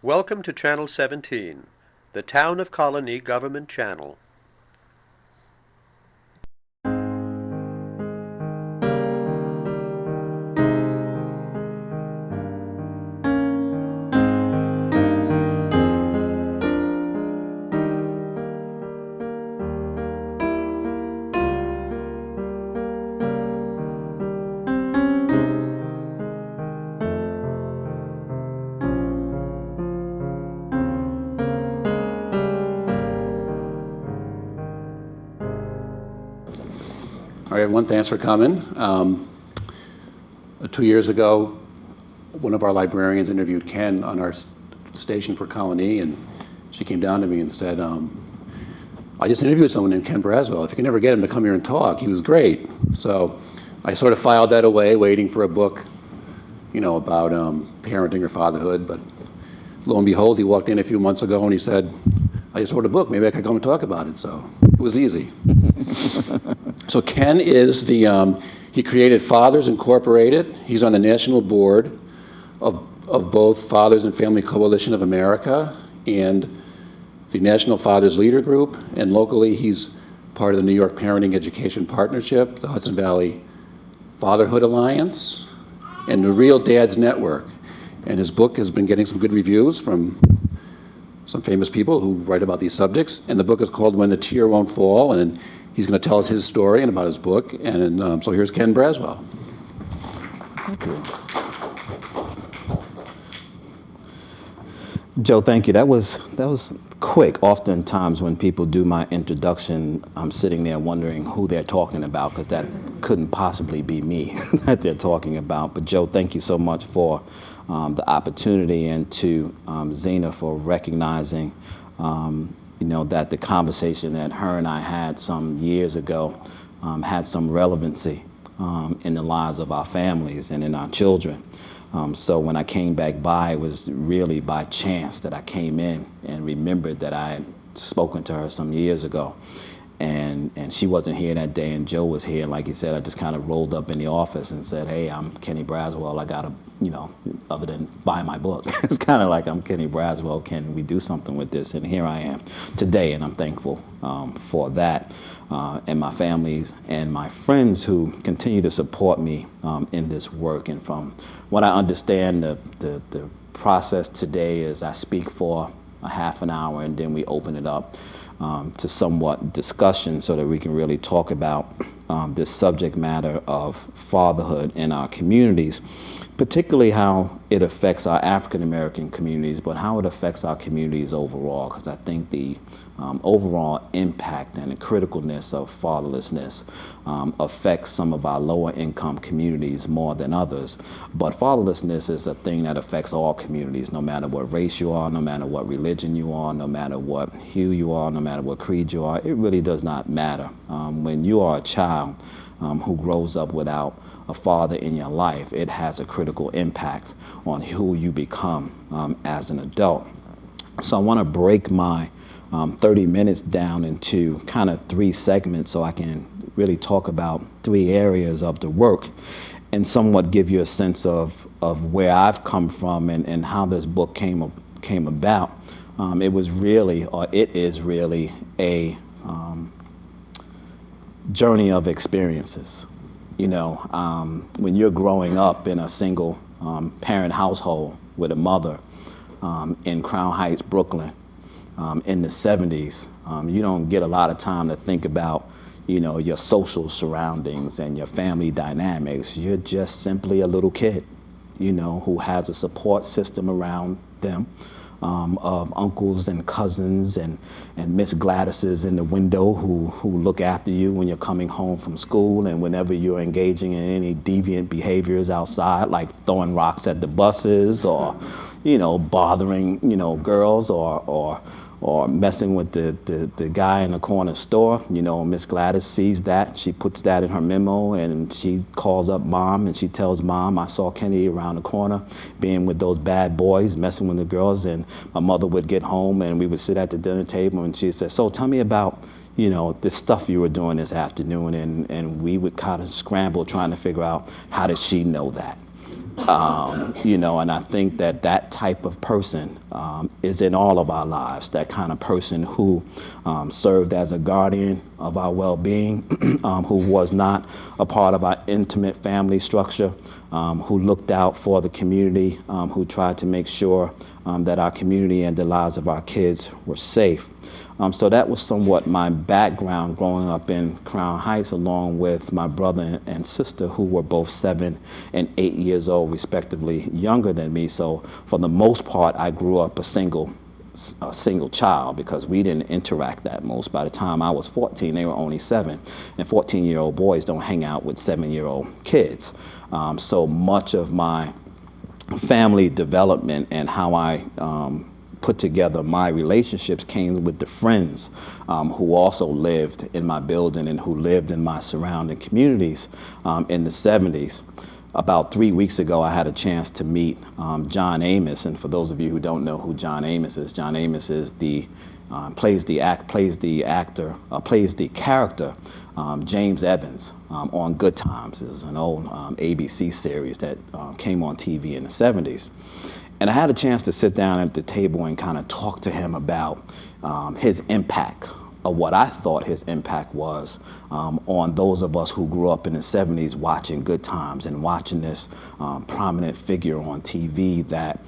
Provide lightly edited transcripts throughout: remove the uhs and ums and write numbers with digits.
Welcome to Channel 17, the Town of Colonie Government Channel. All right, everyone, thanks for coming. 2 years ago, one of our librarians interviewed Ken on our station for Colonie, and she came down to me and said, I just interviewed someone named Ken Braswell. If you can ever get him to come here and talk, he was great. So I sort of filed that away, waiting for a book, about parenting or fatherhood. But lo and behold, he walked in a few months ago and he said, I just wrote a book, maybe I could come and talk about it. So it was easy. So Ken is he created Fathers Incorporated. He's on the national board of both Fathers and Family Coalition of America and the National Fathers Leader Group. And locally, he's part of the New York Parenting Education Partnership, the Hudson Valley Fatherhood Alliance, and the Real Dads Network. And his book has been getting some good reviews from some famous people who write about these subjects. And the book is called When the Tear Won't Fall. And he's going to tell us his story and about his book. And so here's Ken Braswell. Thank you. Joe, thank you. That was quick. Oftentimes when people do my introduction, I'm sitting there wondering who they're talking about, because that couldn't possibly be me that they're talking about. But Joe, thank you so much for the opportunity, and to Zena for recognizing that the conversation that her and I had some years ago had some relevancy in the lives of our families and in our children. So when I came back by, it was really by chance that I came in and remembered that I had spoken to her some years ago. And she wasn't here that day, and Joe was here. And like he said, I just kind of rolled up in the office and said, hey, I'm Kenny Braswell. I got to, other than buy my book, it's kind of like, I'm Kenny Braswell. Can we do something with this? And here I am today, and I'm thankful for that. And my families and my friends who continue to support me in this work. And from what I understand, the process today is I speak for a half an hour, and then we open it up to somewhat discussion so that we can really talk about this subject matter of fatherhood in our communities, particularly how it affects our African American communities, but how it affects our communities overall, because I think the overall impact and the criticalness of fatherlessness affects some of our lower income communities more than others. But fatherlessness is a thing that affects all communities, no matter what race you are, no matter what religion you are, no matter what hue you are, no matter what creed you are. It really does not matter. When you are a child who grows up without a father in your life, it has a critical impact on who you become as an adult. So I want to break my 30 minutes down into kind of 3 segments so I can really talk about 3 areas of the work and somewhat give you a sense of where I've come from and how this book came about. It is really a journey of experiences. When you're growing up in a single parent household with a mother in Crown Heights, Brooklyn, in the 70s, you don't get a lot of time to think about, your social surroundings and your family dynamics. You're just simply a little kid, who has a support system around them. Of uncles and cousins and Miss Gladys's in the window who look after you when you're coming home from school, and whenever you're engaging in any deviant behaviors outside, like throwing rocks at the buses or, bothering, girls or messing with the guy in the corner store. Miss Gladys sees that. She puts that in her memo, and she calls up Mom, and she tells Mom, I saw Kenny around the corner being with those bad boys, messing with the girls. And my mother would get home, and we would sit at the dinner table, and she said, so tell me about, this stuff you were doing this afternoon. And we would kind of scramble trying to figure out, how did she know that? And I think that that type of person is in all of our lives, that kind of person who served as a guardian of our well-being, who was not a part of our intimate family structure, who looked out for the community, who tried to make sure that our community and the lives of our kids were safe. So that was somewhat my background growing up in Crown Heights, along with my brother and sister, who were both 7 and 8 years old, respectively, younger than me. So for the most part, I grew up a single child, because we didn't interact that most. By the time I was 14, they were only 7, and 14-year-old boys don't hang out with 7-year-old kids. So much of my family development and how I put together my relationships came with the friends who also lived in my building and who lived in my surrounding communities in the 70s. About 3 weeks ago, I had a chance to meet John Amos, and for those of you who don't know who John Amos is plays the character James Evans on Good Times. It was an old ABC series that came on TV in the 70s. And I had a chance to sit down at the table and kind of talk to him about his impact, of what I thought his impact was on those of us who grew up in the 70s watching Good Times and watching this prominent figure on TV that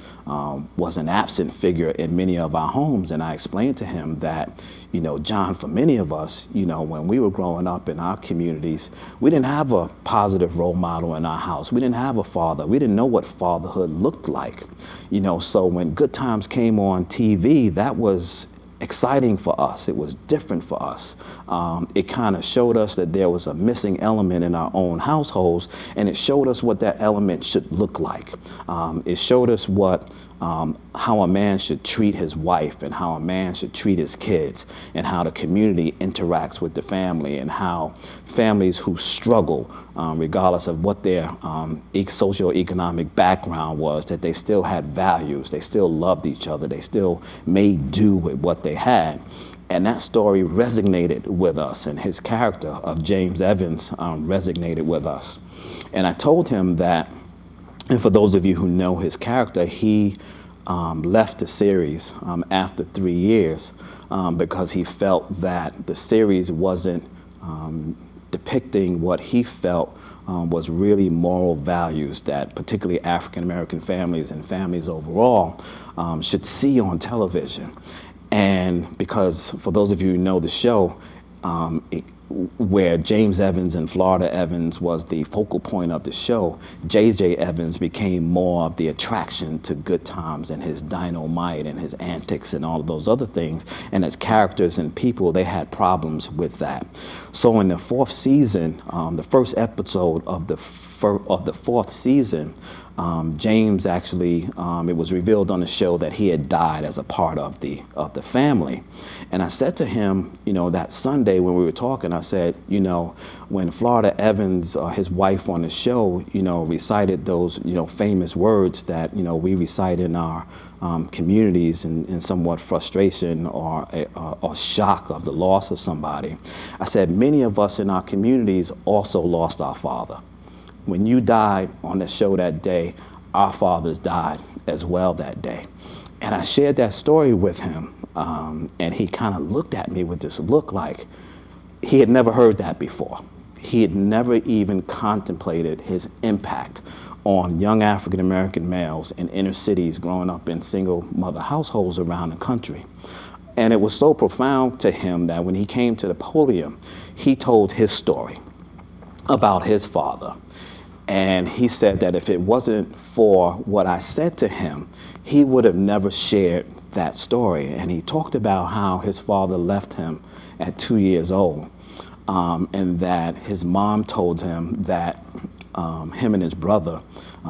was an absent figure in many of our homes. And I explained to him that, John, for many of us, when we were growing up in our communities, we didn't have a positive role model in our house. We didn't have a father. We didn't know what fatherhood looked like. So when Good Times came on TV, that was exciting for us. It was different for us. It kind of showed us that there was a missing element in our own households, and it showed us what that element should look like. It showed us how a man should treat his wife, and how a man should treat his kids, and how the community interacts with the family, and how families who struggle, regardless of what their socioeconomic background was, that they still had values, they still loved each other, they still made do with what they had. And that story resonated with us, and his character of James Evans resonated with us. And I told him that, and for those of you who know his character, he left the series after 3 years because he felt that the series wasn't depicting what he felt was really moral values that particularly African American families and families overall should see on television. And because for those of you who know the show, where James Evans and Florida Evans was the focal point of the show, J.J. Evans became more of the attraction to Good Times and his dynamite and his antics and all of those other things. And as characters and people, they had problems with that. So in the 4th season, the first episode of the 4th season, James actually, it was revealed on the show that he had died as a part of the family. And I said to him, that Sunday when we were talking, I said, when Florida Evans, his wife on the show, recited those, famous words that, we recite in our communities in somewhat frustration or shock of the loss of somebody, I said, many of us in our communities also lost our father. When you died on the show that day, our fathers died as well that day. And I shared that story with him, and he kind of looked at me with this look like he had never heard that before. He had never even contemplated his impact on young African American males in inner cities growing up in single mother households around the country. And it was so profound to him that when he came to the podium, he told his story about his father. And he said that if it wasn't for what I said to him, he would have never shared that story. And he talked about how his father left him at 2 years old, and that his mom told him that him and his brother,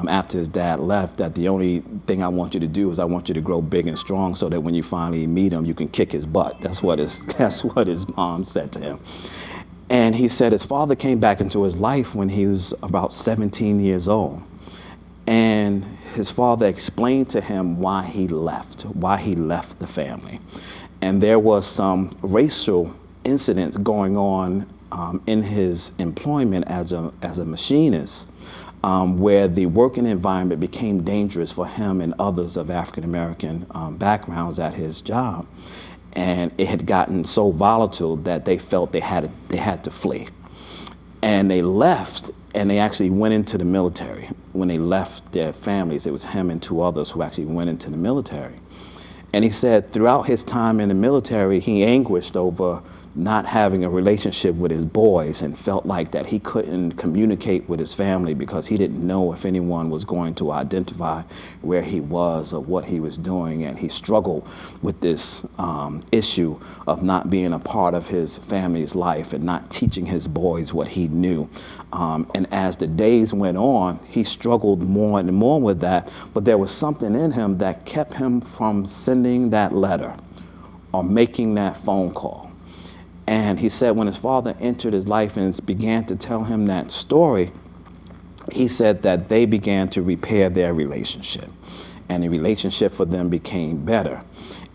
after his dad left, that the only thing I want you to do is I want you to grow big and strong so that when you finally meet him, you can kick his butt. That's what his mom said to him. And he said his father came back into his life when he was about 17 years old. And his father explained to him why he left the family. And there was some racial incidents going on in his employment as a machinist where the working environment became dangerous for him and others of African American backgrounds at his job. And it had gotten so volatile that they felt they had to flee. And they left, and they actually went into the military. When they left their families, it was him and 2 others who actually went into the military. And he said throughout his time in the military, he anguished over not having a relationship with his boys and felt like that he couldn't communicate with his family because he didn't know if anyone was going to identify where he was or what he was doing. And he struggled with this issue of not being a part of his family's life and not teaching his boys what he knew. And as the days went on, he struggled more and more with that, but there was something in him that kept him from sending that letter or making that phone call. And he said when his father entered his life and began to tell him that story, he said that they began to repair their relationship. And the relationship for them became better.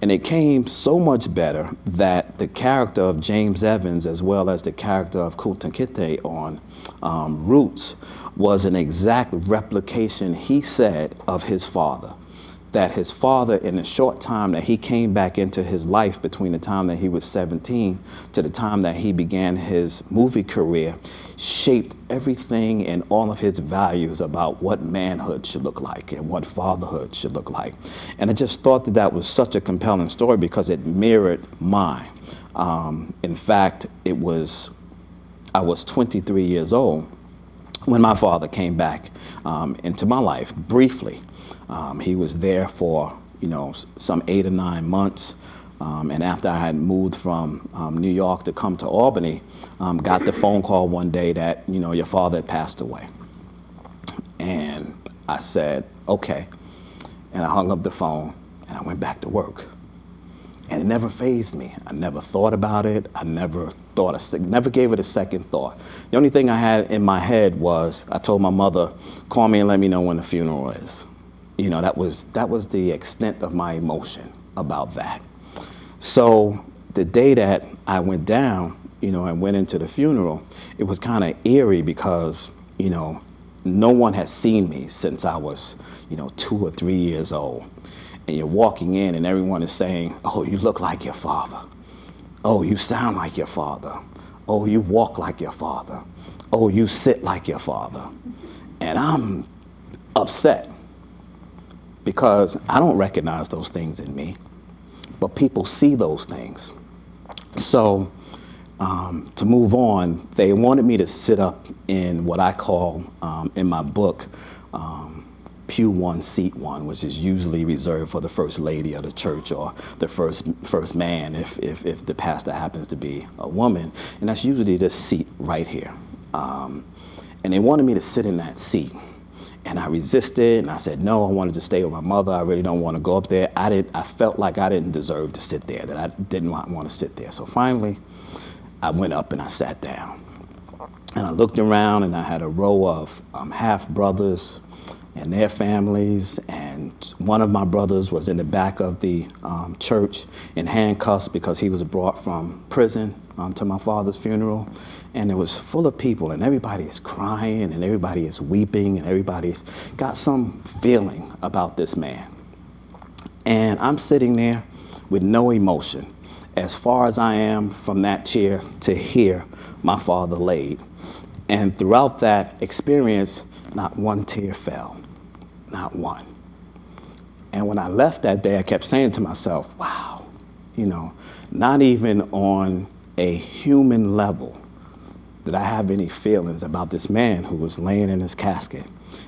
And it came so much better that the character of James Evans, as well as the character of Kunta Kinte on Roots, was an exact replication, he said, of his father. That his father, in the short time that he came back into his life between the time that he was 17 to the time that he began his movie career, shaped everything and all of his values about what manhood should look like and what fatherhood should look like. And I just thought that that was such a compelling story because it mirrored mine. In fact, I was 23 years old when my father came back into my life briefly. He was there for, some 8 or 9 months. And after I had moved from New York to come to Albany, got the phone call one day that, your father had passed away. And I said, okay. And I hung up the phone and I went back to work. And it never fazed me. I never thought about it. I never gave it a second thought. The only thing I had in my head was, I told my mother, call me and let me know when the funeral is. That was the extent of my emotion about that. So the day that I went down, and went into the funeral, it was kind of eerie because, no one had seen me since I was, 2 or 3 years old. And you're walking in and everyone is saying, oh, you look like your father. Oh, you sound like your father. Oh, you walk like your father. Oh, you sit like your father. And I'm upset because I don't recognize those things in me, but people see those things. So to move on, they wanted me to sit up in what I call in my book, pew 1, seat 1, which is usually reserved for the first lady of the church or the first man if the pastor happens to be a woman. And that's usually this seat right here. And they wanted me to sit in that seat. And I resisted, and I said, no, I wanted to stay with my mother. I really don't want to go up there. I felt like I didn't deserve to sit there, that I didn't want to sit there. So finally, I went up and I sat down. And I looked around, and I had a row of half-brothers and their families, and one of my brothers was in the back of the church in handcuffs because he was brought from prison to my father's funeral. And it was full of people, and everybody is crying, and everybody is weeping, and everybody's got some feeling about this man. And I'm sitting there with no emotion, as far as I am from that chair to here my father laid. And throughout that experience, not one tear fell, not one. And when I left that day, I kept saying to myself, wow, not even on a human level did I have any feelings about this man who was laying in his casket.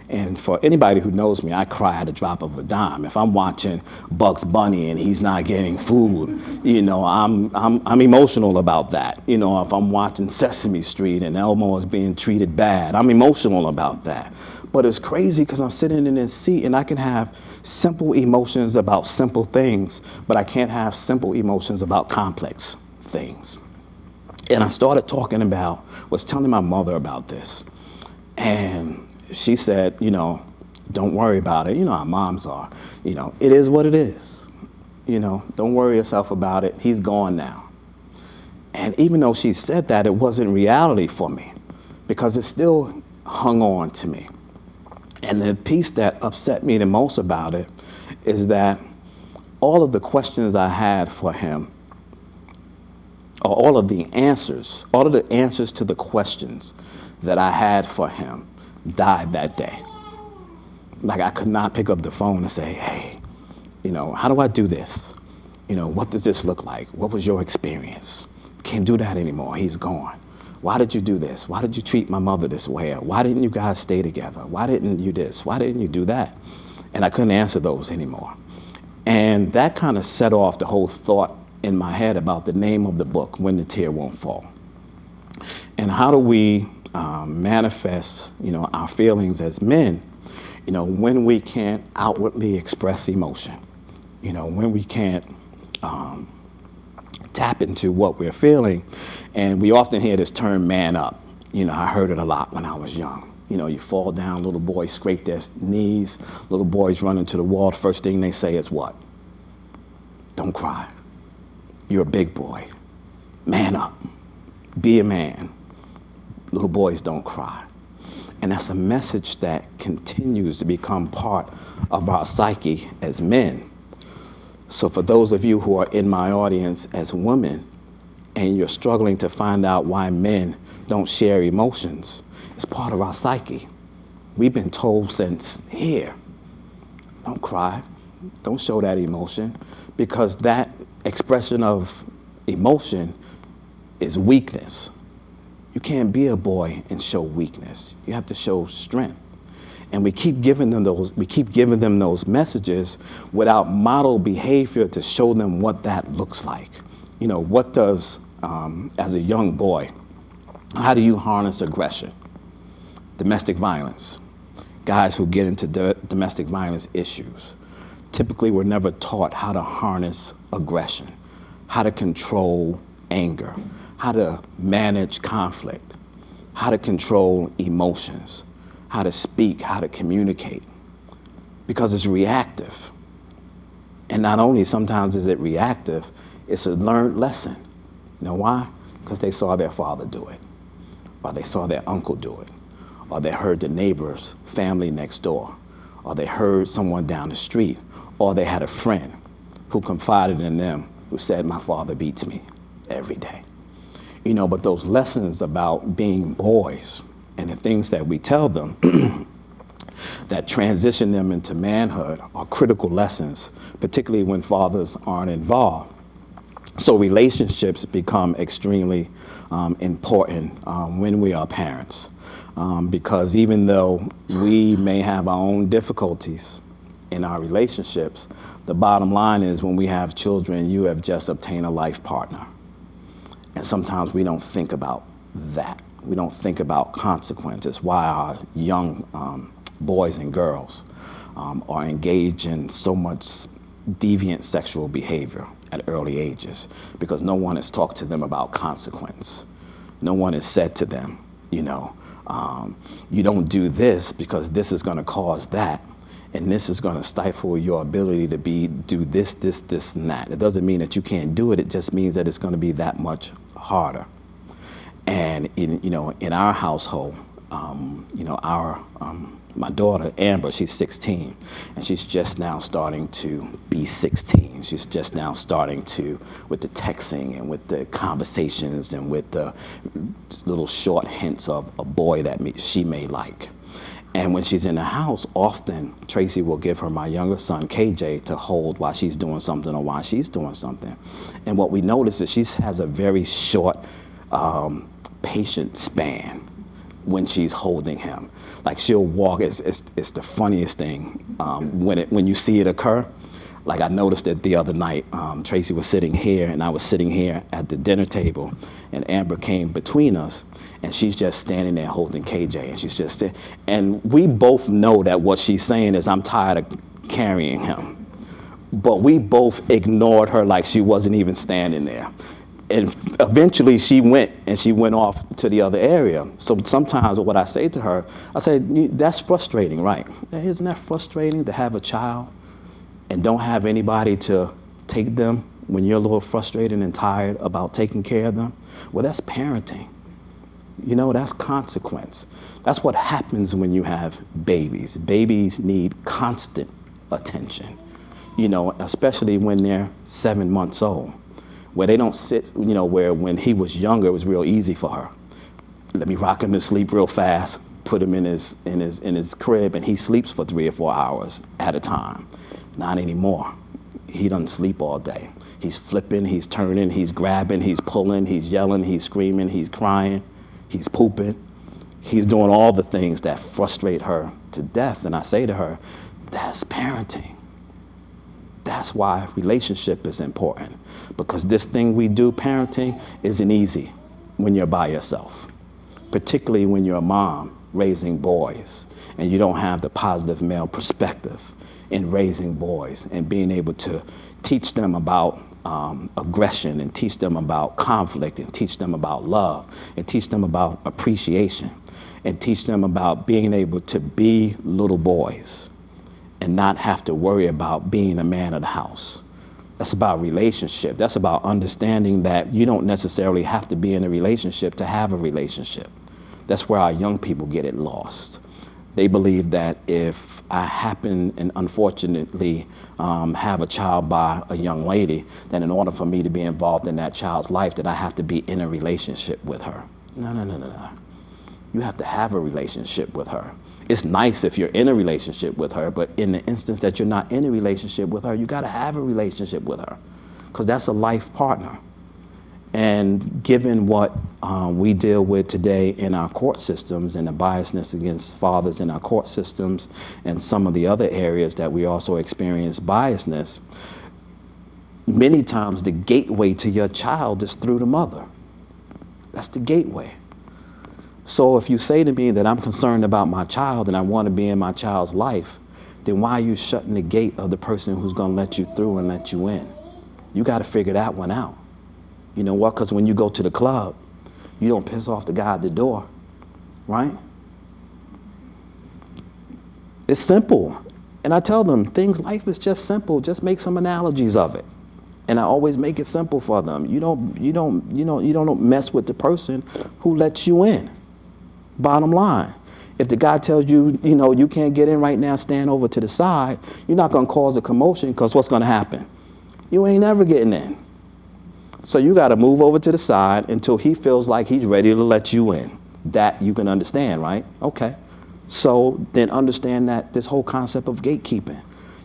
And for anybody who knows me, I cry at the drop of a dime. If I'm watching Bugs Bunny and he's not getting food, I'm emotional about that. If I'm watching Sesame Street and Elmo is being treated bad, I'm emotional about that. But it's crazy because I'm sitting in this seat and I can have simple emotions about simple things, but I can't have simple emotions about complex things. And I started was telling my mother about this. And she said, don't worry about it. How moms are. It is what it is. Don't worry yourself about it. He's gone now. And even though she said that, it wasn't reality for me because it still hung on to me. And the piece that upset me the most about it is that all of the questions I had for him, or all of the answers to the questions that I had for him died that day. Like, I could not pick up the phone and say, hey, how do I do this? What does this look like? What was your experience? Can't do that anymore. He's gone. Why did you do this? Why did you treat my mother this way? Why didn't you guys stay together? Why didn't you this? Why didn't you do that? And I couldn't answer those anymore. And that kind of set off the whole thought in my head about the name of the book, When the Tear Won't Fall. And how do we manifest, our feelings as men, when we can't outwardly express emotion, when we can't tap into what we're feeling. And we often hear this term, man up. I heard it a lot when I was young. You fall down, little boys scrape their knees, little boys run into the wall. First thing they say is what? Don't cry. You're a big boy. Man up. Be a man. Little boys don't cry. And that's a message that continues to become part of our psyche as men. So for those of you who are in my audience as women, and you're struggling to find out why men don't share emotions, it's part of our psyche. We've been told since here, don't cry, don't show that emotion, because that expression of emotion is weakness. You can't be a boy and show weakness. You have to show strength. And we keep giving them those messages without model behavior to show them what that looks like. What does, as a young boy, how do you harness aggression? Domestic violence. Guys who get into domestic violence issues typically were never taught how to harness aggression, how to control anger, how to manage conflict, how to control emotions, how to speak, how to communicate, because it's reactive. And not only sometimes is it reactive, it's a learned lesson. You know why? Because they saw their father do it, or they saw their uncle do it, or they heard the neighbor's family next door, or they heard someone down the street, or they had a friend who confided in them who said, my father beats me every day. But those lessons about being boys and the things that we tell them that transition them into manhood are critical lessons, particularly when fathers aren't involved. So relationships become extremely important when we are parents, because even though we may have our own difficulties in our relationships, the bottom line is when we have children, you have just obtained a life partner. And sometimes we don't think about that. We don't think about consequences, why our young boys and girls are engaged in so much deviant sexual behavior at early ages, because no one has talked to them about consequence. No one has said to them, you don't do this because this is going to cause that, and this is going to stifle your ability to do this, and that. It doesn't mean that you can't do it. It just means that it's going to be that much harder. And in our household, my daughter Amber, she's 16, and she's just now starting to be 16. She's just now starting to, with the texting and with the conversations and with the little short hints of a boy that she may like. And when she's in the house, often Tracy will give her my younger son, KJ, to hold while she's doing something or while she's doing something. And what we notice is she has a very short patient span when she's holding him. Like, she'll walk, it's the funniest thing when you see it occur. Like, I noticed it the other night. Tracy was sitting here and I was sitting here at the dinner table, and Amber came between us, and she's just standing there holding KJ, and she's just there. And we both know that what she's saying is, I'm tired of carrying him. But we both ignored her like she wasn't even standing there. And eventually she went off to the other area. So sometimes what I say to her, I say, that's frustrating, right? Isn't that frustrating to have a child and don't have anybody to take them when you're a little frustrated and tired about taking care of them? Well, that's parenting. You know, that's consequence. That's what happens when you have babies. Babies need constant attention, you know, especially when they're 7 months old, where they don't sit, you know, where when he was younger, it was real easy for her. Let me rock him to sleep real fast, put him in his crib, and he sleeps for 3 or 4 hours at a time. Not anymore. He doesn't sleep all day. He's flipping, he's turning, he's grabbing, he's pulling, he's yelling, he's screaming, he's crying, he's pooping. He's doing all the things that frustrate her to death. And I say to her, that's parenting. That's why relationship is important. Because this thing we do, parenting, isn't easy when you're by yourself. Particularly when you're a mom raising boys and you don't have the positive male perspective in raising boys and being able to teach them about aggression and teach them about conflict and teach them about love and teach them about appreciation and teach them about being able to be little boys and not have to worry about being a man of the house. That's about relationship. That's about understanding that you don't necessarily have to be in a relationship to have a relationship. That's where our young people get it lost. They believe that if I happen and unfortunately have a child by a young lady, then in order for me to be involved in that child's life, that I have to be in a relationship with her. No. You have to have a relationship with her. It's nice if you're in a relationship with her, but in the instance that you're not in a relationship with her, you got to have a relationship with her, because that's a life partner. And given what we deal with today in our court systems and the biasness against fathers in our court systems and some of the other areas that we also experience biasness, many times the gateway to your child is through the mother. That's the gateway. So if you say to me that I'm concerned about my child and I want to be in my child's life, then why are you shutting the gate of the person who's going to let you through and let you in? You got to figure that one out. You know what? Because when you go to the club, you don't piss off the guy at the door, right? It's simple. And I tell them, life is just simple. Just make some analogies of it. And I always make it simple for them. You don't mess with the person who lets you in. Bottom line. If the guy tells you, you can't get in right now, stand over to the side, you're not going to cause a commotion, because what's going to happen? You ain't never getting in. So you got to move over to the side until he feels like he's ready to let you in. That you can understand, right? Okay. So then understand that this whole concept of gatekeeping.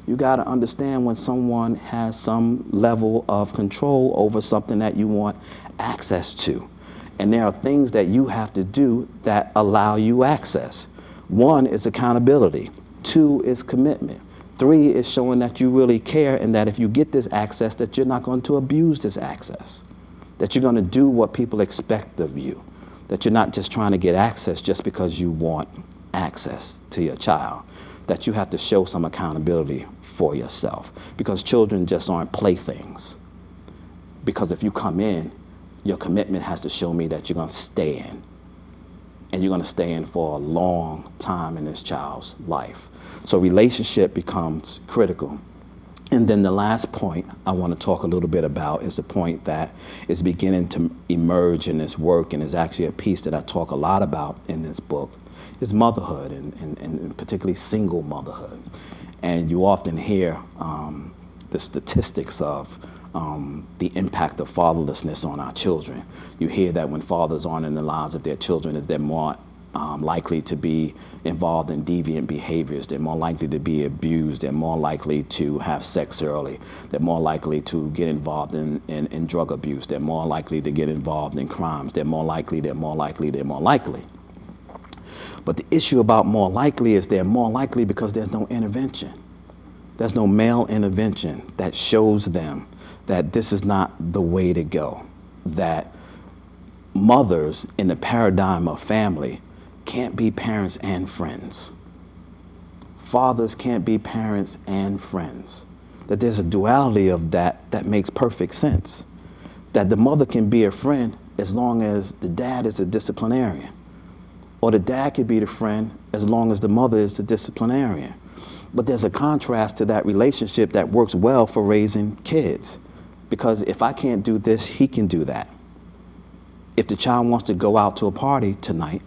You got to understand when someone has some level of control over something that you want access to. And there are things that you have to do that allow you access. 1 is accountability. 2 is commitment. 3 is showing that you really care, and that if you get this access, that you're not going to abuse this access, that you're going to do what people expect of you, that you're not just trying to get access just because you want access to your child, that you have to show some accountability for yourself, because children just aren't playthings. Because if you come in, your commitment has to show me that you're going to stay in, and you're going to stay in for a long time in this child's life. So relationship becomes critical. And then the last point I want to talk a little bit about is the point that is beginning to emerge in this work, and is actually a piece that I talk a lot about in this book, is motherhood, and particularly single motherhood. And you often hear the statistics of the impact of fatherlessness on our children. You hear that when fathers aren't in the lives of their children, that they're more likely to be involved in deviant behaviors. They're more likely to be abused. They're more likely to have sex early. They're more likely to get involved in drug abuse. They're more likely to get involved in crimes. They're more likely. But the issue about more likely is they're more likely because there's no intervention. There's no male intervention that shows them that this is not the way to go, that mothers in the paradigm of family can't be parents and friends. Fathers can't be parents and friends. That there's a duality of that makes perfect sense. That the mother can be a friend as long as the dad is a disciplinarian. Or the dad could be the friend as long as the mother is the disciplinarian. But there's a contrast to that relationship that works well for raising kids. Because if I can't do this, he can do that. if the child wants to go out to a party tonight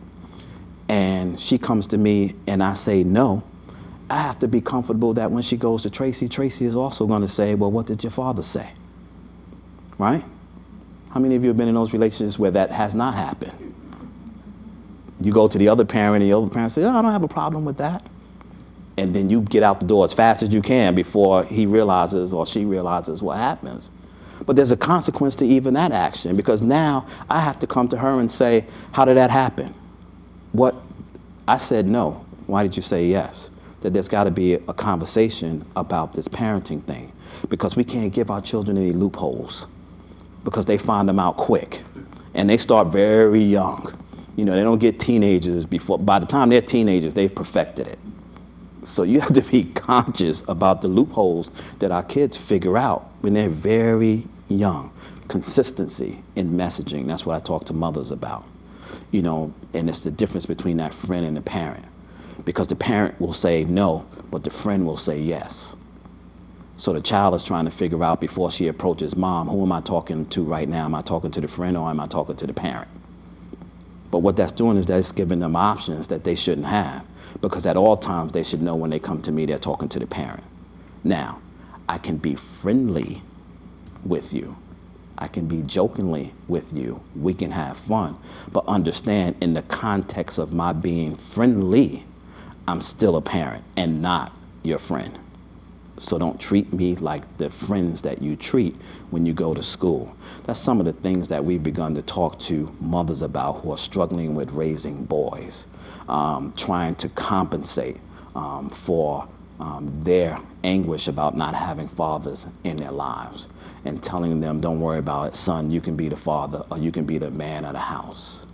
and she comes to me and I say no, I have to be comfortable that when she goes to Tracy, Tracy is also going to say, well, what did your father say? Right? How many of you have been in those relationships where that has not happened? You go to the other parent and the other parent says, oh, I don't have a problem with that. And then you get out the door as fast as you can before he realizes or she realizes what happens. But there's a consequence to even that action, because now I have to come to her and say, how did that happen? What? I said no. Why did you say yes? That there's got to be a conversation about this parenting thing, because we can't give our children any loopholes, because they find them out quick and they start very young. You know, they don't get teenagers before, by the time they're teenagers, they've perfected it. So you have to be conscious about the loopholes that our kids figure out when they're very young. Consistency in messaging, that's what I talk to mothers about. You know, and it's the difference between that friend and the parent. Because the parent will say no, but the friend will say yes. So the child is trying to figure out before she approaches mom, who am I talking to right now? Am I talking to the friend or am I talking to the parent? But what that's doing is that's giving them options that they shouldn't have, because at all times they should know when they come to me, they're talking to the parent. Now, I can be friendly with you. I can be jokingly with you. We can have fun. But understand, in the context of my being friendly, I'm still a parent and not your friend. So don't treat me like the friends that you treat when you go to school. That's some of the things that we've begun to talk to mothers about who are struggling with raising boys, trying to compensate for their anguish about not having fathers in their lives, and telling them, don't worry about it, son, you can be the father or you can be the man of the house.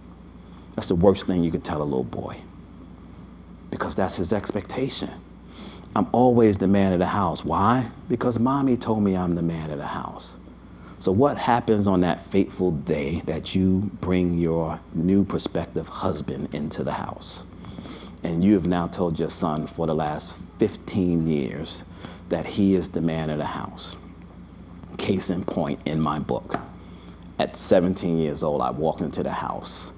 That's the worst thing you can tell a little boy, because that's his expectation. I'm always the man of the house. Why? Because mommy told me I'm the man of the house. So what happens on that fateful day that you bring your new prospective husband into the house? And you have now told your son for the last 15 years that he is the man of the house. Case in point, in my book, at 17 years old, I walked into the house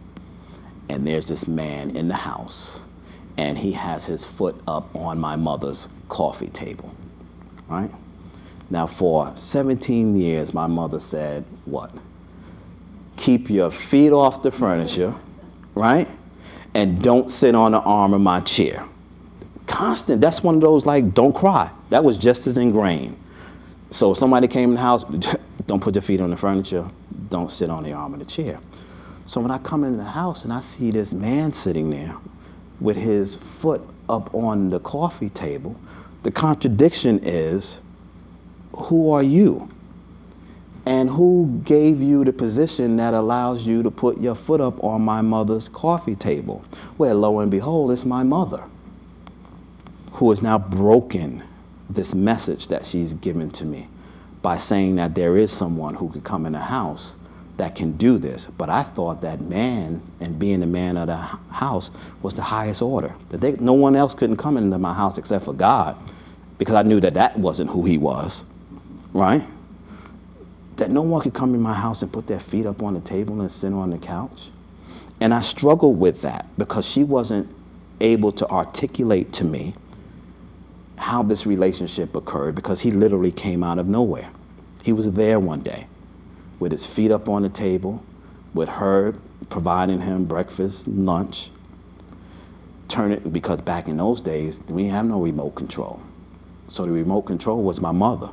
and there's this man in the house, and he has his foot up on my mother's coffee table, right? Now, for 17 years, my mother said, what? Keep your feet off the furniture, right? And don't sit on the arm of my chair. Constant, that's one of those like, don't cry. That was just as ingrained. So if somebody came in the house, don't put your feet on the furniture, don't sit on the arm of the chair. So when I come into the house and I see this man sitting there with his foot up on the coffee table, the contradiction is, who are you? And who gave you the position that allows you to put your foot up on my mother's coffee table? Well, lo and behold, it's my mother, who has now broken this message that she's given to me by saying that there is someone who could come in the house that can do this. But I thought that man and being the man of the house was the highest order. That no one else couldn't come into my house except for God, because I knew that that wasn't who he was, right? That no one could come in my house and put their feet up on the table and sit on the couch. And I struggled with that because she wasn't able to articulate to me how this relationship occurred, because he literally came out of nowhere. He was there one day with his feet up on the table, with her providing him breakfast, lunch, because back in those days, we didn't have no remote control. So the remote control was my mother.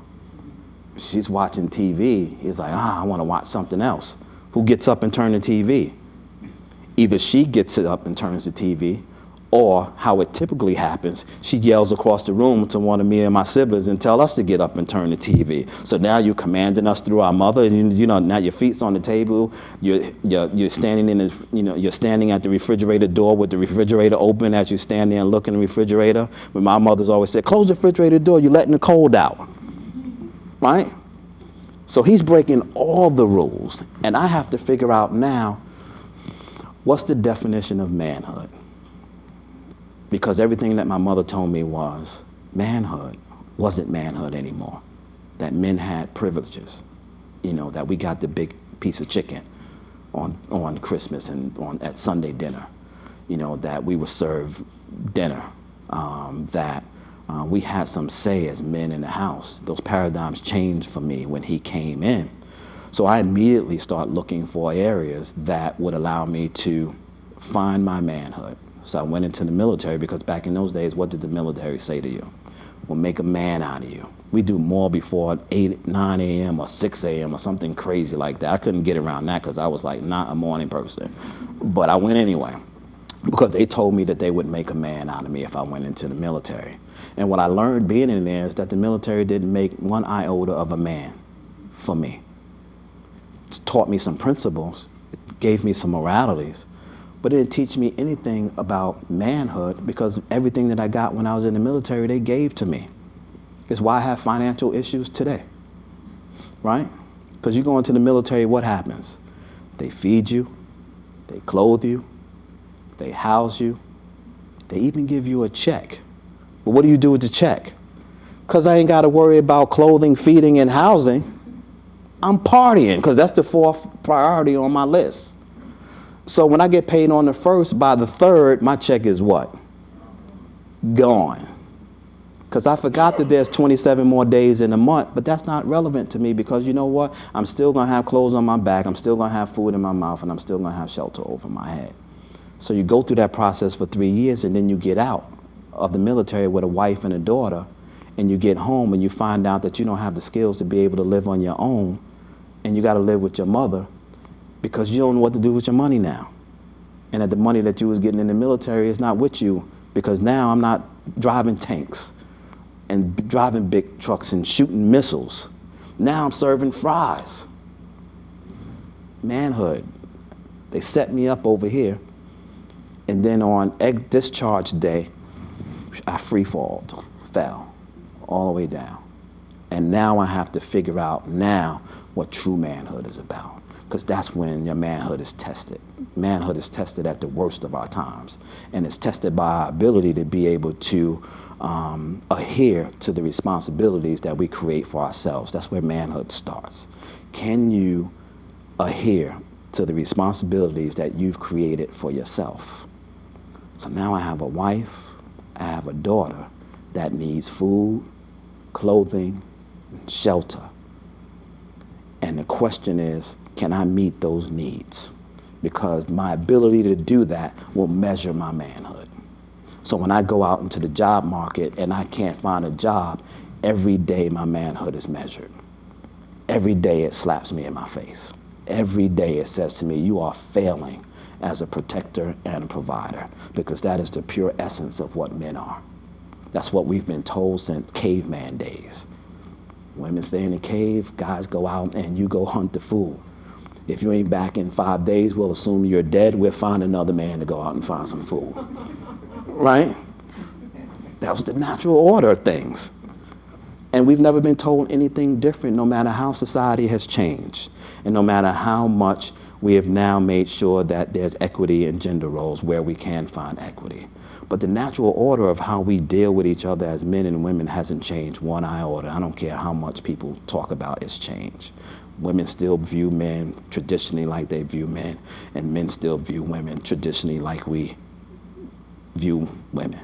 She's watching TV. He's like, I want to watch something else. Who gets up and turns the TV? Either she gets it up and turns the TV, or how it typically happens, she yells across the room to one of me and my siblings and tell us to get up and turn the TV. So now you're commanding us through our mother, and you know, now your feet's on the table, you're standing in the, you're standing at the refrigerator door with the refrigerator open as you stand there and look in the refrigerator. But my mother's always said, close the refrigerator door, you're letting the cold out, right? So he's breaking all the rules, and I have to figure out now, what's the definition of manhood? Because everything that my mother told me was manhood wasn't manhood anymore. That men had privileges, that we got the big piece of chicken. on Christmas and at Sunday dinner, that we would serve dinner, that we had some say as men in the house. Those paradigms changed for me when he came in. So I immediately start looking for areas that would allow me to find my manhood. So I went into the military because back in those days, what did the military say to you? We'll make a man out of you. We do more before 9 a.m. or 6 a.m. or something crazy like that. I couldn't get around that because I was like not a morning person. But I went anyway because they told me that they would make a man out of me if I went into the military. And what I learned being in there is that the military didn't make one iota of a man for me. It taught me some principles, it gave me some moralities, but it didn't teach me anything about manhood because everything that I got when I was in the military, they gave to me. It's why I have financial issues today, right? Because you go into the military, what happens? They feed you, they clothe you, they house you, they even give you a check. But what do you do with the check? Because I ain't got to worry about clothing, feeding, and housing. I'm partying because that's the fourth priority on my list. So when I get paid on the first, by the third, my check is what? Gone. Because I forgot that there's 27 more days in a month, but that's not relevant to me because you know what? I'm still going to have clothes on my back, I'm still going to have food in my mouth, and I'm still going to have shelter over my head. So you go through that process for 3 years, and then you get out of the military with a wife and a daughter, and you get home and you find out that you don't have the skills to be able to live on your own, and you got to live with your mother because you don't know what to do with your money now. And that the money that you was getting in the military is not with you because now I'm not driving tanks and driving big trucks and shooting missiles. Now I'm serving fries. Manhood. They set me up over here, and then on egg discharge day, I fell all the way down. And now I have to figure out now what true manhood is about. Because that's when your manhood is tested. Manhood is tested at the worst of our times. And it's tested by our ability to be able to adhere to the responsibilities that we create for ourselves. That's where manhood starts. Can you adhere to the responsibilities that you've created for yourself? So now I have a wife, I have a daughter that needs food, clothing, and shelter. And the question is, can I meet those needs? Because my ability to do that will measure my manhood. So when I go out into the job market and I can't find a job, every day my manhood is measured. Every day it slaps me in my face. Every day it says to me, you are failing as a protector and a provider, because that is the pure essence of what men are. That's what we've been told since caveman days. Women stay in the cave, guys go out and you go hunt the food. If you ain't back in 5 days, we'll assume you're dead. We'll find another man to go out and find some food. Right? That was the natural order of things. And we've never been told anything different, no matter how society has changed. And no matter how much we have now made sure that there's equity in gender roles where we can find equity. But the natural order of how we deal with each other as men and women hasn't changed one iota. I don't care how much people talk about it's changed. Women still view men traditionally like they view men, and men still view women traditionally like we view women.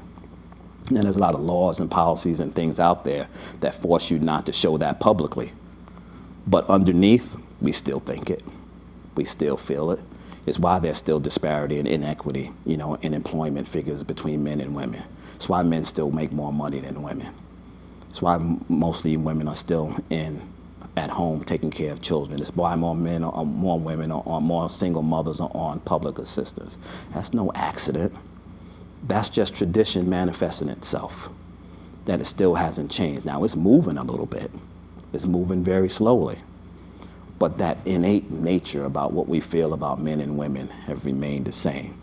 And there's a lot of laws and policies and things out there that force you not to show that publicly. But underneath, we still think it. We still feel it. It's why there's still disparity and inequity, in employment figures between men and women. It's why men still make more money than women. It's why mostly women are still at home taking care of children. It's why more women or more single mothers are on public assistance. That's no accident. That's just tradition manifesting itself, that it still hasn't changed. Now it's moving a little bit. It's moving very slowly. But that innate nature about what we feel about men and women have remained the same.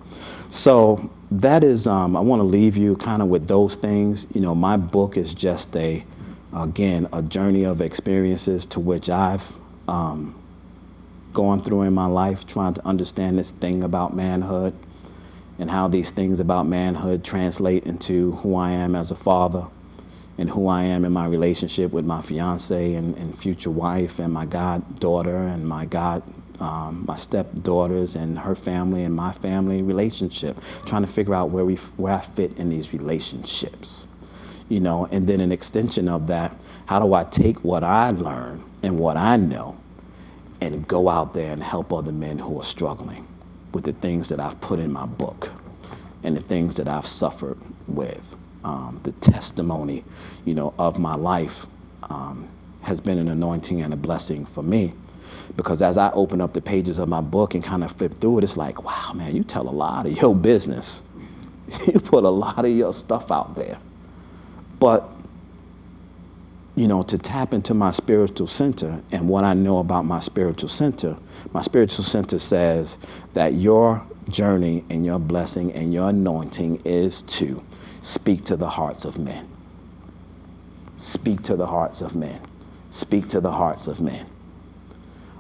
So that is, I want to leave you kind of with those things. My book is just a journey of experiences to which I've gone through in my life, trying to understand this thing about manhood and how these things about manhood translate into who I am as a father and who I am in my relationship with my fiance and future wife and my goddaughter and my my stepdaughters and her family and my family relationship, trying to figure out where I fit in these relationships, you know, and then an extension of that, how do I take what I learned and what I know and go out there and help other men who are struggling with the things that I've put in my book and the things that I've suffered with. The testimony, you know, of my life has been an anointing and a blessing for me, because as I open up the pages of my book and kind of flip through it, it's like, wow, man, you tell a lot of your business. You put a lot of your stuff out there. But, you know, to tap into my spiritual center and what I know about my spiritual center says that your journey and your blessing and your anointing is to speak to the hearts of men. Speak to the hearts of men. Speak to the hearts of men.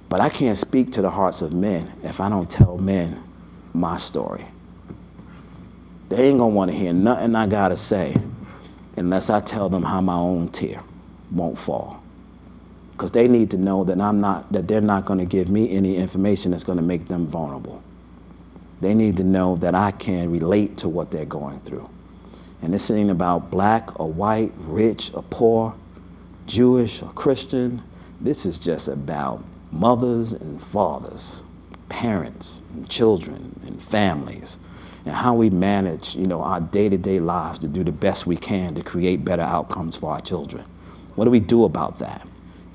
But I can't speak to the hearts of men if I don't tell men my story. They ain't gonna want to hear nothing I gotta say unless I tell them how my own tear won't fall. Because they need to know that they're not gonna give me any information that's gonna make them vulnerable. They need to know that I can relate to what they're going through. And this ain't about black or white, rich or poor, Jewish or Christian. This is just about mothers and fathers, parents and children and families, and how we manage, you know, our day-to-day lives to do the best we can to create better outcomes for our children. What do we do about that?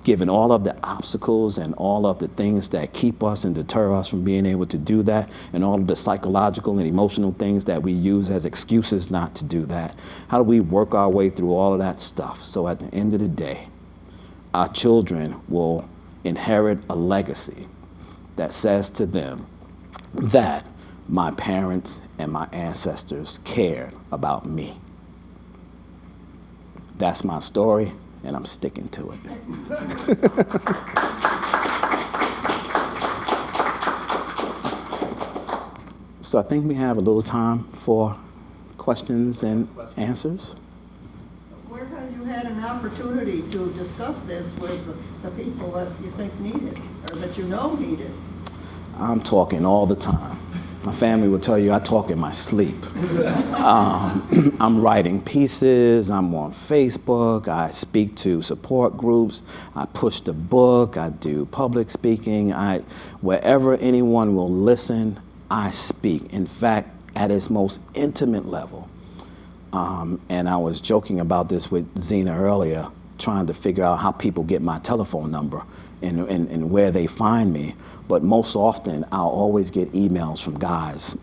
Given all of the obstacles and all of the things that keep us and deter us from being able to do that, and all of the psychological and emotional things that we use as excuses not to do that, how do we work our way through all of that stuff so at the end of the day, our children will inherit a legacy that says to them that my parents and my ancestors cared about me. That's my story, and I'm sticking to it. So I think we have a little time for questions and answers. Where have you had an opportunity to discuss this with the people that you think need it, or that you know need it? I'm talking all the time. My family will tell you I talk in my sleep. I'm writing pieces, I'm on Facebook, I speak to support groups, I push the book, I do public speaking. Wherever anyone will listen, I speak. In fact, at its most intimate level. And I was joking about this with Zena earlier, trying to figure out how people get my telephone number and where they find me. But most often, I'll always get emails from guys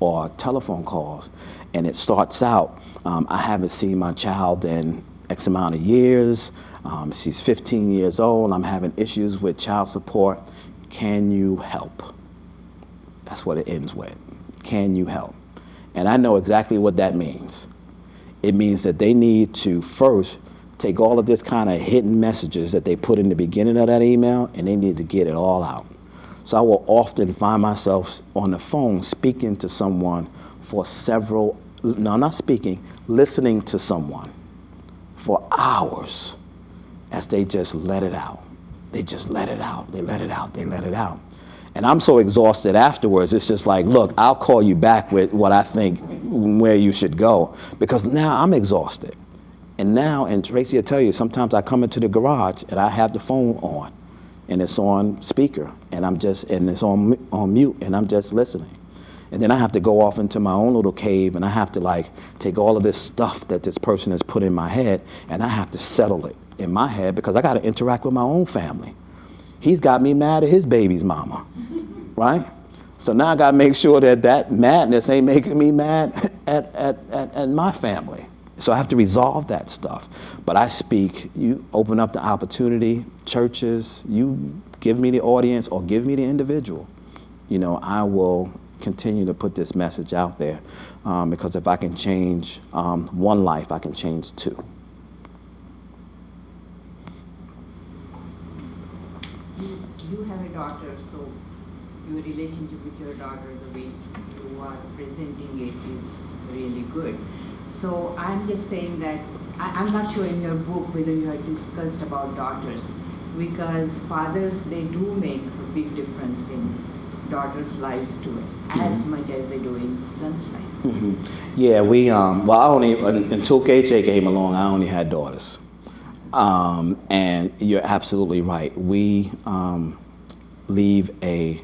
or telephone calls. And it starts out, I haven't seen my child in X amount of years. She's 15 years old. I'm having issues with child support. Can you help? That's what it ends with. Can you help? And I know exactly what that means. It means that they need to first take all of this kind of hidden messages that they put in the beginning of that email, and they need to get it all out. So I will often find myself on the phone speaking to someone for listening to someone for hours as they just let it out. They just let it out, they let it out, they let it out. And I'm so exhausted afterwards, it's just like, look, I'll call you back with what I think where you should go, because now I'm exhausted. And Tracy will tell you, sometimes I come into the garage and I have the phone on and it's on speaker and it's on mute and I'm just listening. And then I have to go off into my own little cave and I have to take all of this stuff that this person has put in my head and I have to settle it in my head, because I got to interact with my own family. He's got me mad at his baby's mama, right? So now I got to make sure that madness ain't making me mad at my family. So I have to resolve that stuff. But I speak, you open up the opportunity, churches, you give me the audience or give me the individual. You know, I will continue to put this message out there, because if I can change one life, I can change two. You have a daughter, so your relationship with your daughter, the way you are presenting it is really good. So I'm just saying that I'm not sure in your book whether you had discussed about daughters. because fathers, they do make a big difference in daughters' lives too, as much as they do in sons' life. Mm-hmm. Yeah, we, well, I only, until KJ came along, I only had daughters. And you're absolutely right. We leave a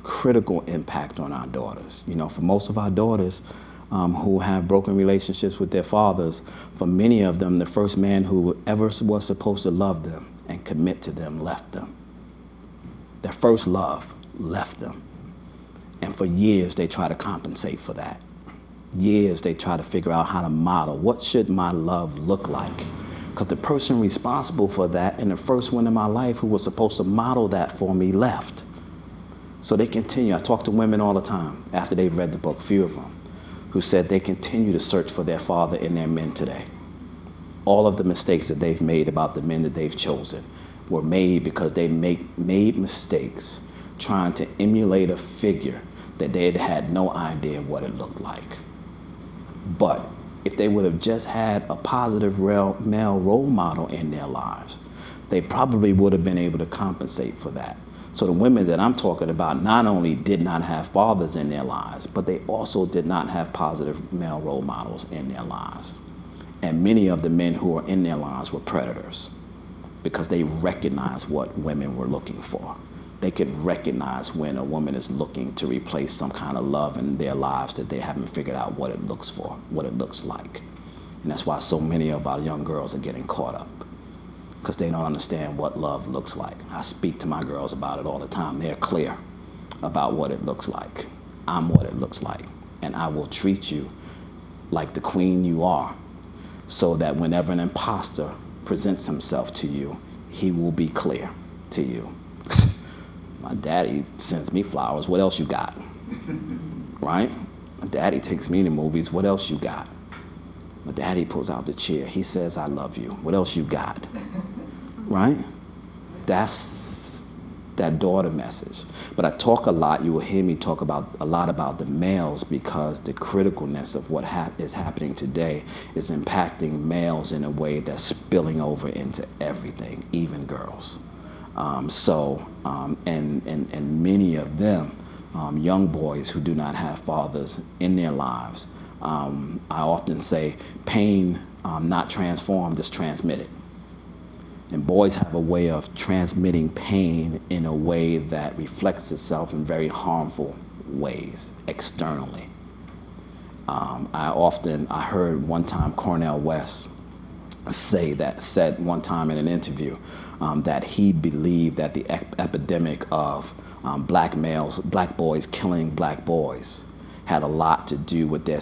critical impact on our daughters. You know, for most of our daughters who have broken relationships with their fathers, for many of them, the first man who ever was supposed to love them and commit to them left them. Their first love left them. And for years, they try to compensate for that. Years, they try to figure out how to model, what should my love look like? Because the person responsible for that and the first one in my life who was supposed to model that for me left. So they continue. I talk to women all the time after they've read the book, few of them, who said they continue to search for their father in their men today. All of the mistakes that they've made about the men that they've chosen were made because they made mistakes trying to emulate a figure that they had no idea what it looked like. But if they would have just had a positive male role model in their lives, they probably would have been able to compensate for that. So the women that I'm talking about not only did not have fathers in their lives, but they also did not have positive male role models in their lives. And many of the men who were in their lives were predators because they recognized what women were looking for. They could recognize when a woman is looking to replace some kind of love in their lives that they haven't figured out what it looks for, what it looks like. And that's why so many of our young girls are getting caught up, because they don't understand what love looks like. I speak to my girls about it all the time. They're clear about what it looks like. I'm what it looks like. And I will treat you like the queen you are, so that whenever an imposter presents himself to you, he will be clear to you. My daddy sends me flowers. What else you got? Right? My daddy takes me to movies. What else you got? My daddy pulls out the chair. He says, I love you. What else you got? Right? That's that daughter message. But I talk a lot. You will hear me talk a lot about the males, because the criticalness of what is happening today is impacting males in a way that's spilling over into everything, even girls. And many of them, young boys who do not have fathers in their lives, I often say pain not transformed is transmitted. And boys have a way of transmitting pain in a way that reflects itself in very harmful ways externally. I heard one time Cornel West said one time in an interview that he believed that the epidemic of black boys killing black boys had a lot to do with their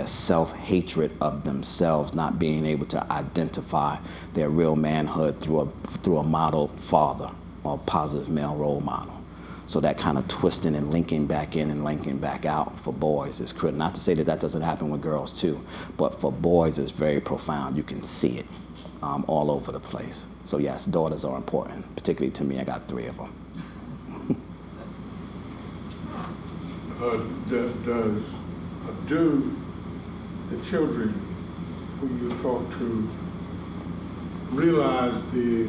self-hatred of themselves, not being able to identify their real manhood through a model father or positive male role model. So that kind of twisting and linking back in and linking back out for boys is critical. Not to say that doesn't happen with girls too, but for boys it's very profound. You can see it all over the place. So yes, daughters are important, particularly to me. I got 3 of them. Do the children who you talk to realize the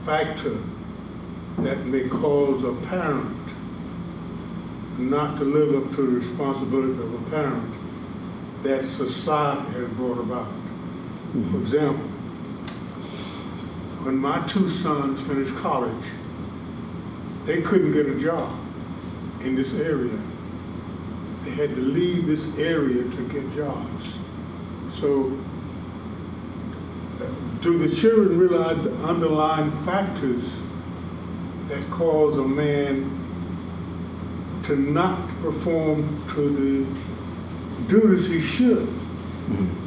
factor that may cause a parent not to live up to the responsibility of a parent that society has brought about? Mm-hmm. For example, when my 2 sons finished college, they couldn't get a job in this area. They had to leave this area to get jobs. So, do the children realize the underlying factors that cause a man to not perform to the duties he should? Mm-hmm.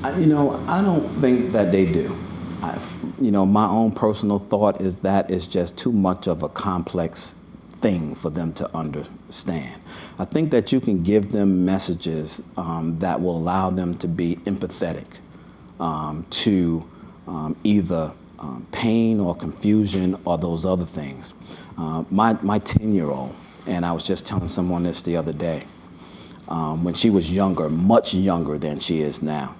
I don't think that they do. My own personal thought is that it's just too much of a complex thing for them to understand. I think that you can give them messages that will allow them to be empathetic to either pain or confusion or those other things. My 10-year-old, and I was just telling someone this the other day, when she was younger, much younger than she is now,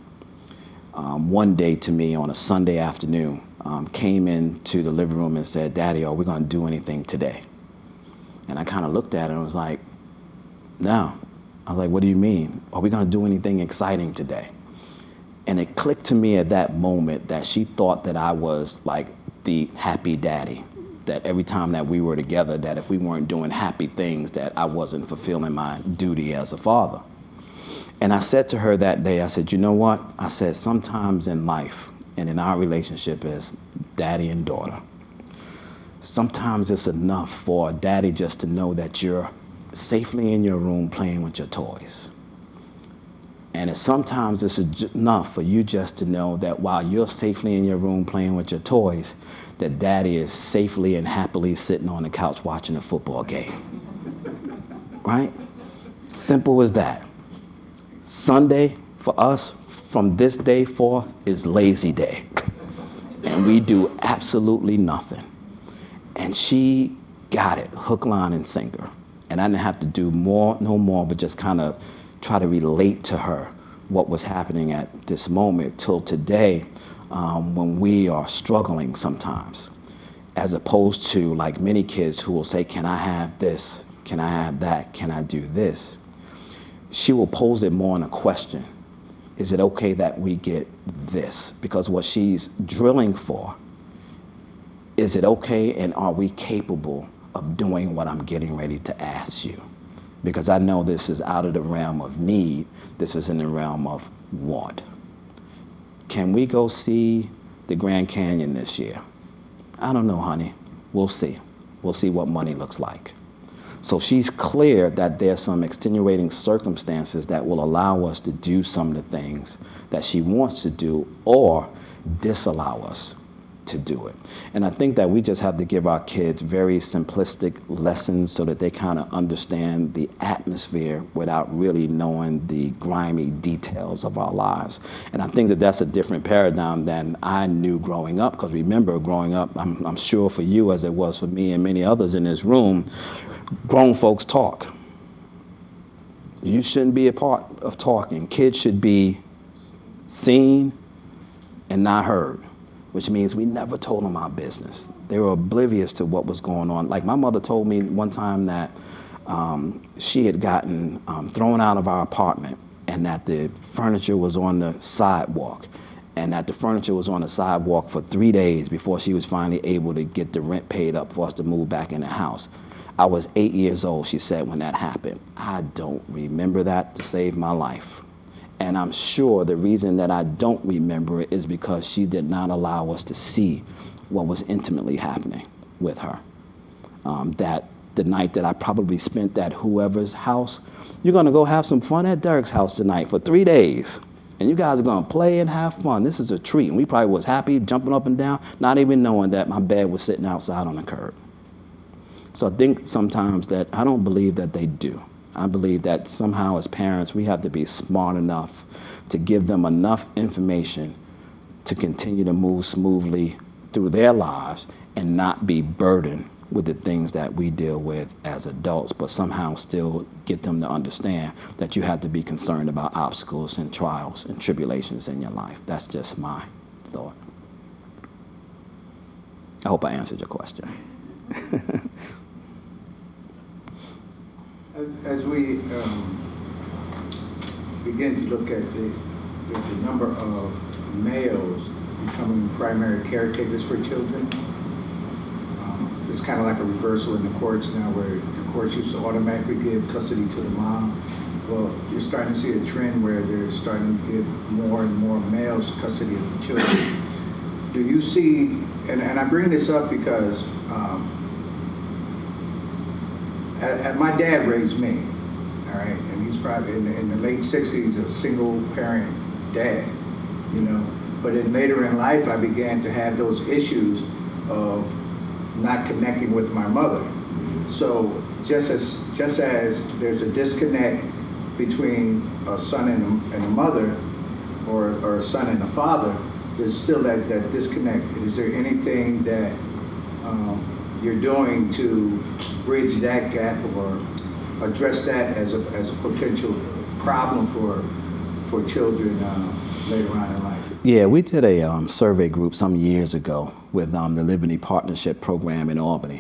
one day to me on a Sunday afternoon, came into the living room and said, "Daddy, are we going to do anything today?" And I kind of looked at her and was like, "No." I was like, "What do you mean? Are we going to do anything exciting today?" And it clicked to me at that moment that she thought that I was like the happy daddy, that every time that we were together, that if we weren't doing happy things, that I wasn't fulfilling my duty as a father. And I said to her that day, I said, "You know what?" I said, "Sometimes in life and in our relationship as daddy and daughter, sometimes it's enough for daddy just to know that you're safely in your room playing with your toys. And sometimes it's enough for you just to know that while you're safely in your room playing with your toys, that daddy is safely and happily sitting on the couch watching a football game." Right? Simple as that. Sunday for us from this day forth is lazy day. And we do absolutely nothing. And she got it, hook, line, and sinker. And I didn't have to do no more, but just kind of try to relate to her what was happening at this moment till today, when we are struggling sometimes, as opposed to like many kids who will say, "Can I have this? Can I have that? Can I do this?" She will pose it more in a question. Is it okay that we get this? Because what she's drilling for, is it okay and are we capable of doing what I'm getting ready to ask you? Because I know this is out of the realm of need. This is in the realm of want. Can we go see the Grand Canyon this year? I don't know, honey. We'll see. We'll see what money looks like. So she's clear that there's some extenuating circumstances that will allow us to do some of the things that she wants to do or disallow us to do it. And I think that we just have to give our kids very simplistic lessons so that they kind of understand the atmosphere without really knowing the grimy details of our lives. And I think that that's a different paradigm than I knew growing up, because remember, growing up, I'm sure for you as it was for me and many others in this room, grown folks talk. You shouldn't be a part of talking. Kids should be seen and not heard, which means we never told them our business. They were oblivious to what was going on. Like my mother told me one time that she had gotten thrown out of our apartment and that the furniture was on the sidewalk, and that the furniture was on the sidewalk for 3 days before she was finally able to get the rent paid up for us to move back in the house. I was 8 years old, she said, when that happened. I don't remember that to save my life. And I'm sure the reason that I don't remember it is because she did not allow us to see what was intimately happening with her. That the night that I probably spent at whoever's house, you're gonna go have some fun at Derek's house tonight for 3 days. And you guys are gonna play and have fun. This is a treat. And we probably was happy, jumping up and down, not even knowing that my bed was sitting outside on the curb. So I think sometimes that I don't believe that they do. I believe that somehow as parents, we have to be smart enough to give them enough information to continue to move smoothly through their lives and not be burdened with the things that we deal with as adults, but somehow still get them to understand that you have to be concerned about obstacles and trials and tribulations in your life. That's just my thought. I hope I answered your question. As we begin to look at the number of males becoming primary caretakers for children, it's kind of like a reversal in the courts now, where the courts used to automatically give custody to the mom. Well, you're starting to see a trend where they're starting to give more and more males custody of the children. Do you see, and I bring this up because my dad raised me, all right, and he's probably in the late 60s, a single parent dad, you know. But then later in life, I began to have those issues of not connecting with my mother. So just as there's a disconnect between a son and a mother, or a son and a father, there's still that disconnect. Is there anything that you're doing to bridge that gap or address that as a potential problem for children later on in life? Yeah, we did a survey group some years ago with the Liberty Partnership Program in Albany,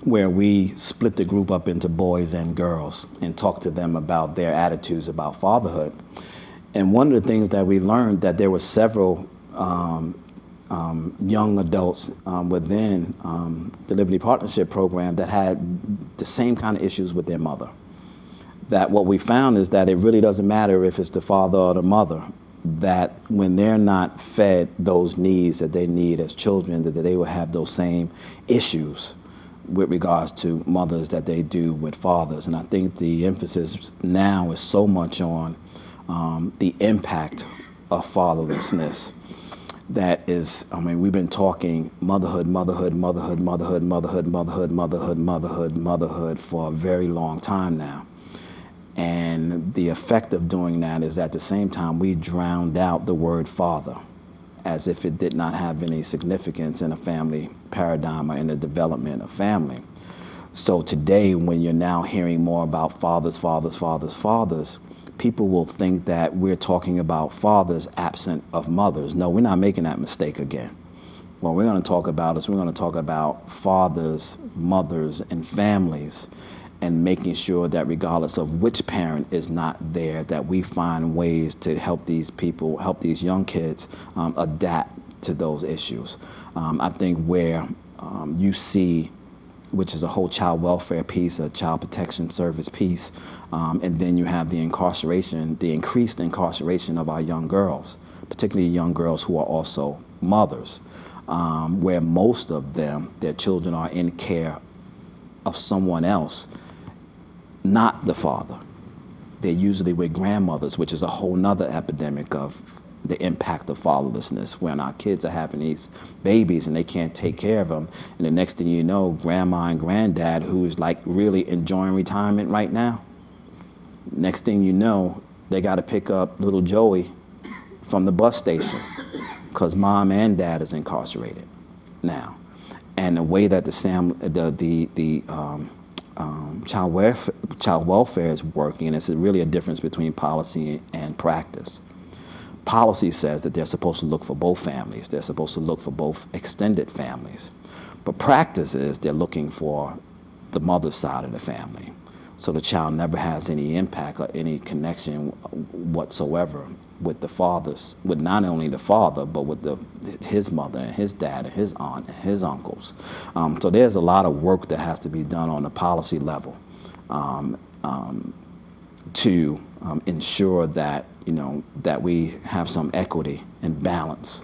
where we split the group up into boys and girls and talked to them about their attitudes about fatherhood. And one of the things that we learned that there were several young adults within the Liberty Partnership Program that had the same kind of issues with their mother. That what we found is that it really doesn't matter if it's the father or the mother, that when they're not fed those needs that they need as children, that they will have those same issues with regards to mothers that they do with fathers. And I think the emphasis now is so much on the impact of fatherlessness. That is, I mean, we've been talking motherhood for a very long time now. And the effect of doing that is at the same time we drowned out the word father as if it did not have any significance in a family paradigm or in the development of family. So today, when you're now hearing more about fathers, people will think that we're talking about fathers absent of mothers. No, we're not making that mistake again. What we're going to talk about is we're going to talk about fathers, mothers, and families, and making sure that regardless of which parent is not there, that we find ways to help these people, help these young kids adapt to those issues. I think where you see, which is a whole child welfare piece, a child protection service piece, and then you have the incarceration, the increased incarceration of our young girls, particularly young girls who are also mothers, where most of them, their children are in care of someone else, not the father. They're usually with grandmothers, which is a whole nother epidemic of the impact of fatherlessness, when our kids are having these babies and they can't take care of them. And the next thing you know, grandma and granddad, who is like really enjoying retirement right now, next thing you know, they got to pick up little Joey from the bus station because mom and dad is incarcerated now. And the way that child welfare is working, and it's really a difference between policy and practice. Policy says that they're supposed to look for both families. They're supposed to look for both extended families. But practice is they're looking for the mother's side of the family. So the child never has any impact or any connection whatsoever with the fathers, with not only the father, but with his mother and his dad and his aunt and his uncles. So there's a lot of work that has to be done on the policy level to ensure that, that we have some equity and balance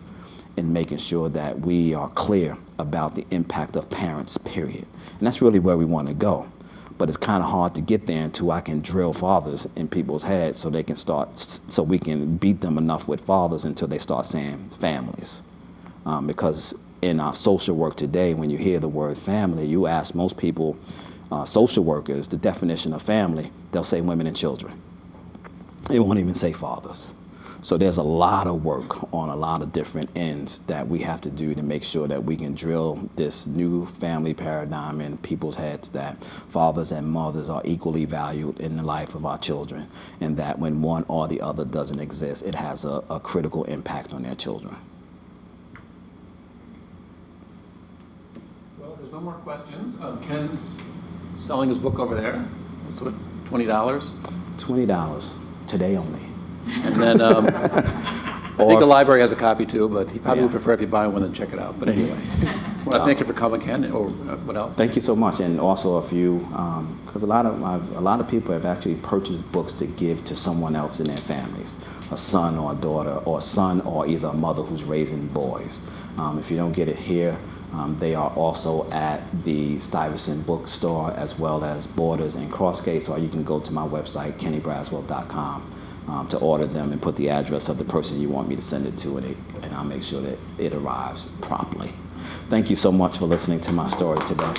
in making sure that we are clear about the impact of parents, period. And that's really where we want to go. But it's kind of hard to get there until I can drill fathers in people's heads so they can start, so we can beat them enough with fathers until they start saying families. Because in our social work today, when you hear the word family, you ask most people, social workers, the definition of family, they'll say women and children. They won't even say fathers. So there's a lot of work on a lot of different ends that we have to do to make sure that we can drill this new family paradigm in people's heads, that fathers and mothers are equally valued in the life of our children, and that when one or the other doesn't exist, it has a critical impact on their children. Well, there's no more questions. Ken's selling his book over there. So $20? $20, today only. And then I think the library has a copy too, but he probably would prefer if you buy one than check it out. But anyway, well, thank you for coming, Ken. Or what else? Thank you so much, and also if you, because a lot of people have actually purchased books to give to someone else in their families, a son or a daughter, or a son or either a mother who's raising boys. If you don't get it here, they are also at the Stuyvesant bookstore as well as Borders and Crossgates, or you can go to my website, kennybraswell.com. To order them and put the address of the person you want me to send it to, and I'll make sure that it arrives promptly. Thank you so much for listening to my story today.